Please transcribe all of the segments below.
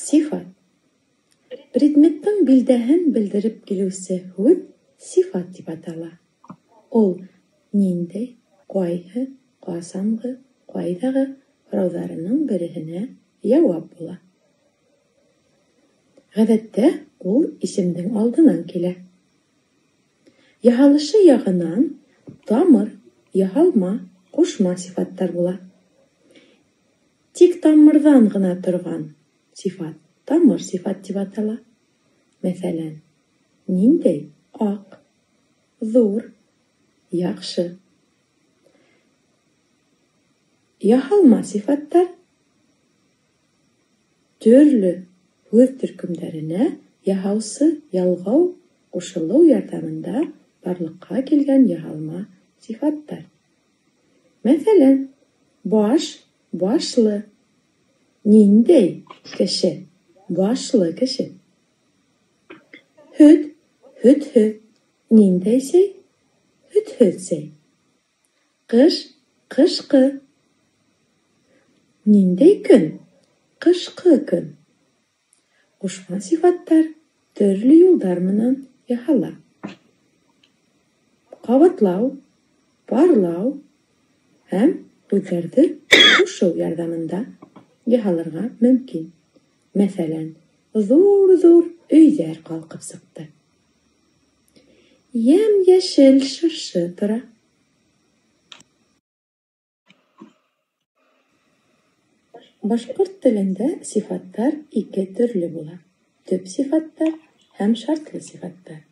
Сифат. Предметтің билдәһен белдереп килүсе һүз сифат дип атала. Ул ниндәй, кайһы, касанғы, кайҙағы һорауҙарының береһенә яуап була. Ғәҙәттә, ул исемдең алдынан килә. Яһалышы яғынан тамыр, яһалма, ҡушма сифаттар була. Тик тамырҙан ғына торған сифат тамыр сифат дип атала. Мәҫәлән, ниндәй? Аҡ, ҙур, яҡшы. Яһалма сифаттар төрлө һүҙ төркөмдәренә яһаусы ялғау ҡушылыу ярҙамында барлыҡҡа килгән яһалма сифаттар. Мәҫәлән, баш, башлы. Ниндәй кеше? Башлы кеше. Һөт, һөтһөҙ. Ниндәй сәй? Һөтһөҙ сәй. Ҡыш, ҡышҡы. Ниндәй көн? Ҡышҡы көн. Ҡушма сифаттар төрлө юлдар менән яһала. Ҡабатлау, парлау һәм һүҙҙәрҙе ҡушыу ярҙамында яһалырға мөмкин. Мәҫәлән, ҙур-ҙур өйҙәр ҡалҡып сыҡты. Йәм-йәшел шыршы тора. Башҡорт телендә сифаттар ике төрлө була. Төп сифаттар һәм шартлы сифаттар.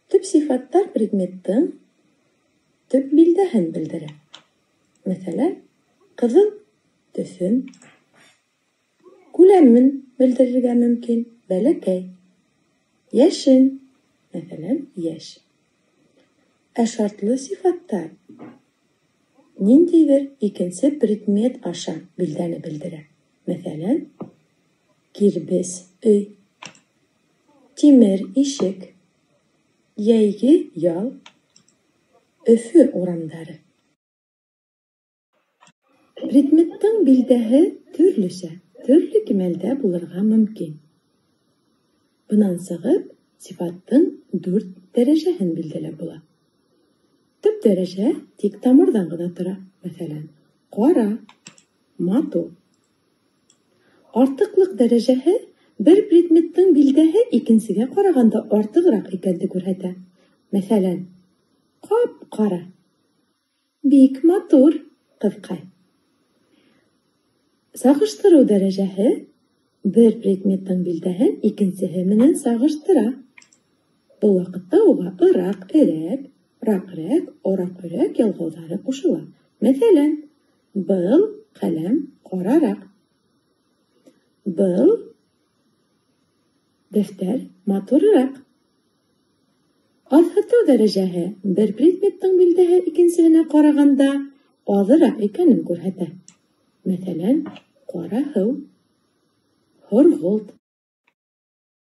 Төп сифаттар предметтың төп билдәһен белдерә. Мәҫәлән, ҡыҙыл төҫөн, күләмен белдерергә мөмкин, бәләкәй. Йәшен, мәҫәлән, йәш. Ә шартлы сифаттар ниндәйҙер икенсе предмет аша билдәне белдерә. Мәҫәлән, кирбес өй, тимер ишек, йәйге ял, Өфө урамдары. Предметтың билдәһе төрлөсә, төрлө кимәлдә булырға мөмкин. Бынан сығып, сифаттың 4 дәрәжәһен билдәләп була. Төп дәрәжә тик тамырҙан ғына тора. Мәҫәлән, ҡара, матур. Артыҡлыҡ дәрәжәһе бер предметтың билдәһе икенсегә ҡарағанда артығыраҡ икәнде күрһәтә. Мәҫәлән, ҡап-ҡара, бик матур, ҡыҙҡай. Сағыштырыу дәрәжәһе бер предметтың билдәһен икенсеһе менән сағыштыра. Был ваҡытта уға ыраҡ, эрәк, раҡ-рәк, ораҡ-өрәк ялғауҙары ҡушыла. Мәҫәлән, был ҡәләм ҡарараҡ. Был дәфтәр матурыраҡ. Аҙһытыу дәрәжәһе бер предметтың билдәһе икенсеһенә ҡарағанда аҙыраҡ икәнен күрһәтә. Мәҫәлән, ҡара һыу, һорғолт.